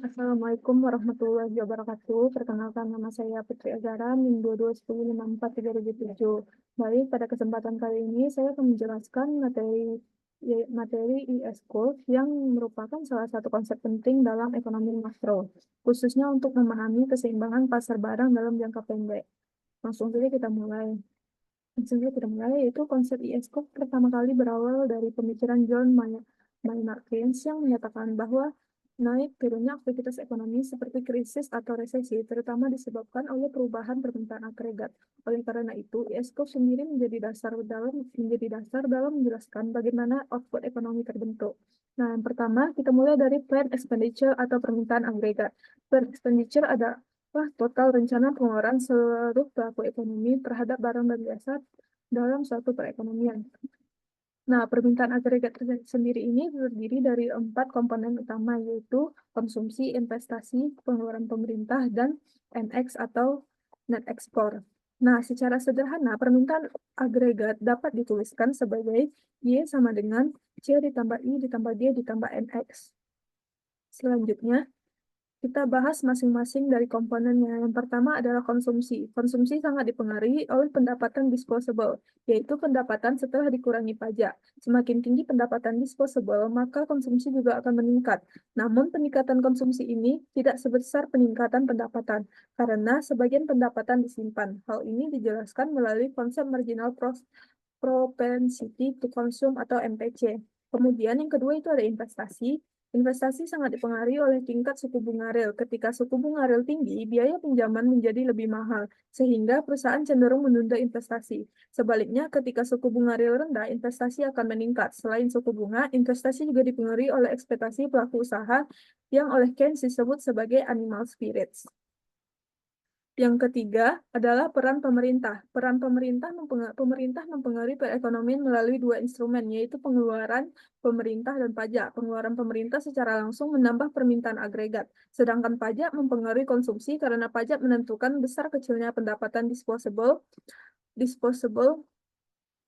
Assalamualaikum warahmatullahi wabarakatuh. Perkenalkan, nama saya Putri Azara, NIM 2210543007. Baik, pada kesempatan kali ini saya akan menjelaskan materi IS-Curve yang merupakan salah satu konsep penting dalam ekonomi makro, khususnya untuk memahami keseimbangan pasar barang dalam jangka pendek. Langsung saja kita mulai. Yaitu konsep IS-Curve pertama kali berawal dari pemikiran John Maynard Keynes yang menyatakan bahwa naik turunnya aktivitas ekonomi seperti krisis atau resesi terutama disebabkan oleh perubahan permintaan agregat. Oleh karena itu, IS-Curve sendiri menjadi dasar dalam menjelaskan bagaimana output ekonomi terbentuk. Nah, yang pertama kita mulai dari planned expenditure atau permintaan agregat. Planned expenditure adalah total rencana pengeluaran seluruh pelaku ekonomi terhadap barang dan jasa dalam suatu perekonomian. Nah, permintaan agregat sendiri ini terdiri dari 4 komponen utama, yaitu konsumsi, investasi, pengeluaran pemerintah, dan NX atau net export. Nah, secara sederhana, permintaan agregat dapat dituliskan sebagai Y sama dengan C ditambah I ditambah G ditambah NX. Selanjutnya, kita bahas masing-masing dari komponennya. Yang pertama adalah konsumsi. Konsumsi sangat dipengaruhi oleh pendapatan disposable, yaitu pendapatan setelah dikurangi pajak. Semakin tinggi pendapatan disposable, maka konsumsi juga akan meningkat. Namun, peningkatan konsumsi ini tidak sebesar peningkatan pendapatan, karena sebagian pendapatan disimpan. Hal ini dijelaskan melalui konsep marginal propensity to consume atau MPC. Kemudian yang kedua itu ada investasi. Investasi sangat dipengaruhi oleh tingkat suku bunga real. Ketika suku bunga real tinggi, biaya pinjaman menjadi lebih mahal, sehingga perusahaan cenderung menunda investasi. Sebaliknya, ketika suku bunga real rendah, investasi akan meningkat. Selain suku bunga, investasi juga dipengaruhi oleh ekspektasi pelaku usaha yang oleh Keynes disebut sebagai animal spirits. Yang ketiga adalah peran pemerintah. Peran pemerintah mempengaruhi perekonomian melalui 2 instrumen, yaitu pengeluaran pemerintah dan pajak. Pengeluaran pemerintah secara langsung menambah permintaan agregat, sedangkan pajak mempengaruhi konsumsi karena pajak menentukan besar kecilnya pendapatan disposable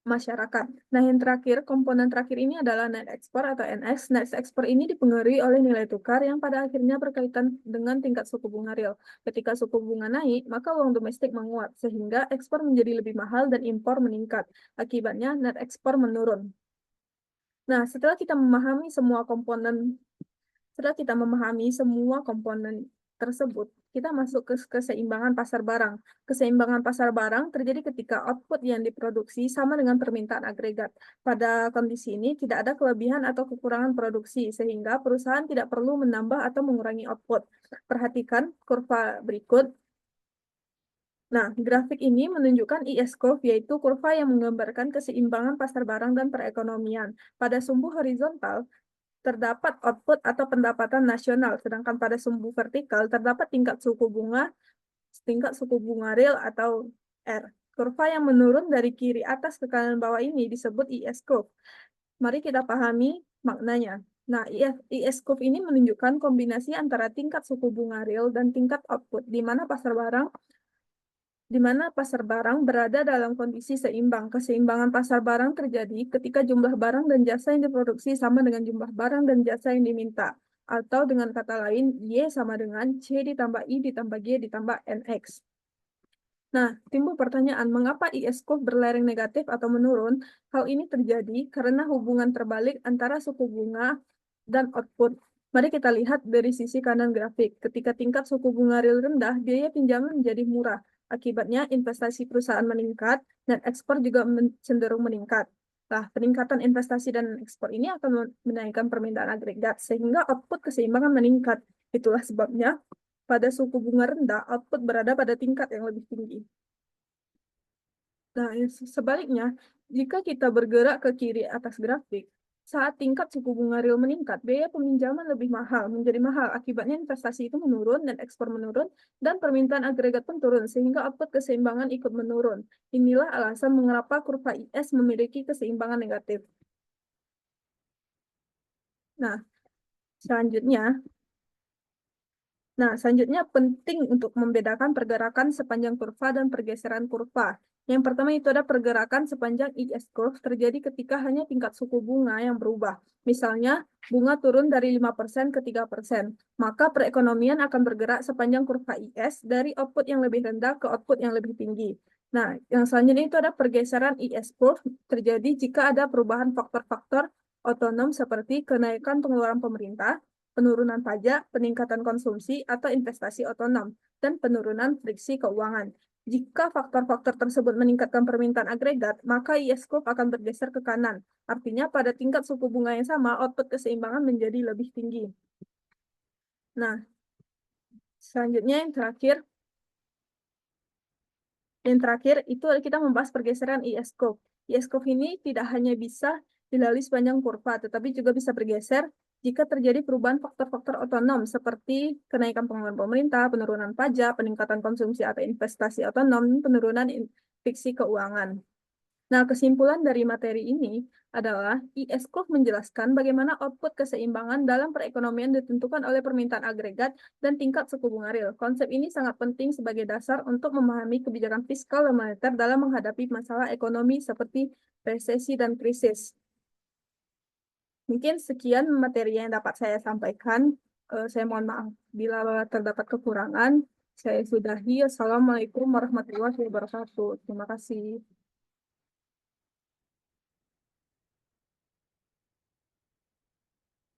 masyarakat. Nah, yang terakhir, komponen terakhir ini adalah net export atau NX. Net export ini dipengaruhi oleh nilai tukar yang pada akhirnya berkaitan dengan tingkat suku bunga real. Ketika suku bunga naik, maka uang domestik menguat, sehingga ekspor menjadi lebih mahal dan impor meningkat. Akibatnya, net ekspor menurun. Nah, setelah kita memahami semua komponen tersebut, kita masuk ke keseimbangan pasar barang. Keseimbangan pasar barang terjadi ketika output yang diproduksi sama dengan permintaan agregat. Pada kondisi ini, tidak ada kelebihan atau kekurangan produksi, sehingga perusahaan tidak perlu menambah atau mengurangi output. Perhatikan kurva berikut. Nah, grafik ini menunjukkan IS curve, yaitu kurva yang menggambarkan keseimbangan pasar barang dan perekonomian. Pada sumbu horizontal, terdapat output atau pendapatan nasional, sedangkan pada sumbu vertikal terdapat tingkat suku bunga real atau R. Kurva yang menurun dari kiri atas ke kanan bawah ini disebut IS curve. Mari kita pahami maknanya. Nah, IS curve ini menunjukkan kombinasi antara tingkat suku bunga real dan tingkat output, di mana pasar barang berada dalam kondisi seimbang. Keseimbangan pasar barang terjadi ketika jumlah barang dan jasa yang diproduksi sama dengan jumlah barang dan jasa yang diminta. Atau dengan kata lain, Y sama dengan C ditambah I ditambah G ditambah NX. Nah, timbul pertanyaan, mengapa IS curve berlereng negatif atau menurun? Hal ini terjadi karena hubungan terbalik antara suku bunga dan output. Mari kita lihat dari sisi kanan grafik. Ketika tingkat suku bunga real rendah, biaya pinjaman menjadi murah. Akibatnya investasi perusahaan meningkat dan ekspor juga cenderung meningkat. Nah, peningkatan investasi dan ekspor ini akan menaikkan permintaan agregat sehingga output keseimbangan meningkat. Itulah sebabnya pada suku bunga rendah, output berada pada tingkat yang lebih tinggi. Nah, sebaliknya, jika kita bergerak ke kiri atas grafik, saat tingkat suku bunga real meningkat, biaya peminjaman lebih mahal, menjadi mahal. Akibatnya investasi itu menurun dan ekspor menurun, dan permintaan agregat pun turun, sehingga output keseimbangan ikut menurun. Inilah alasan mengapa kurva IS memiliki keseimbangan negatif. Nah, selanjutnya, penting untuk membedakan pergerakan sepanjang kurva dan pergeseran kurva. Yang pertama itu ada pergerakan sepanjang ES curve terjadi ketika hanya tingkat suku bunga yang berubah. Misalnya, bunga turun dari 5% ke 3%. Maka perekonomian akan bergerak sepanjang kurva IS dari output yang lebih rendah ke output yang lebih tinggi. Nah, yang selanjutnya itu ada pergeseran ES curve terjadi jika ada perubahan faktor-faktor otonom seperti kenaikan pengeluaran pemerintah, penurunan pajak, peningkatan konsumsi, atau investasi otonom, dan penurunan friksi keuangan. Jika faktor-faktor tersebut meningkatkan permintaan agregat, maka IS curve akan bergeser ke kanan. Artinya pada tingkat suku bunga yang sama, output keseimbangan menjadi lebih tinggi. Nah, selanjutnya yang terakhir itu kita membahas pergeseran IS curve. IS curve ini tidak hanya bisa dilalui sepanjang kurva, tetapi juga bisa bergeser jika terjadi perubahan faktor-faktor otonom seperti kenaikan pengeluaran pemerintah, penurunan pajak, peningkatan konsumsi atau investasi otonom, penurunan fiksi keuangan. Nah, kesimpulan dari materi ini adalah IS curve menjelaskan bagaimana output keseimbangan dalam perekonomian ditentukan oleh permintaan agregat dan tingkat suku bunga real. Konsep ini sangat penting sebagai dasar untuk memahami kebijakan fiskal dan moneter dalam menghadapi masalah ekonomi seperti resesi dan krisis. Mungkin sekian materi yang dapat saya sampaikan. Saya mohon maaf bila terdapat kekurangan. Saya sudahi. Assalamualaikum warahmatullahi wabarakatuh. Terima kasih.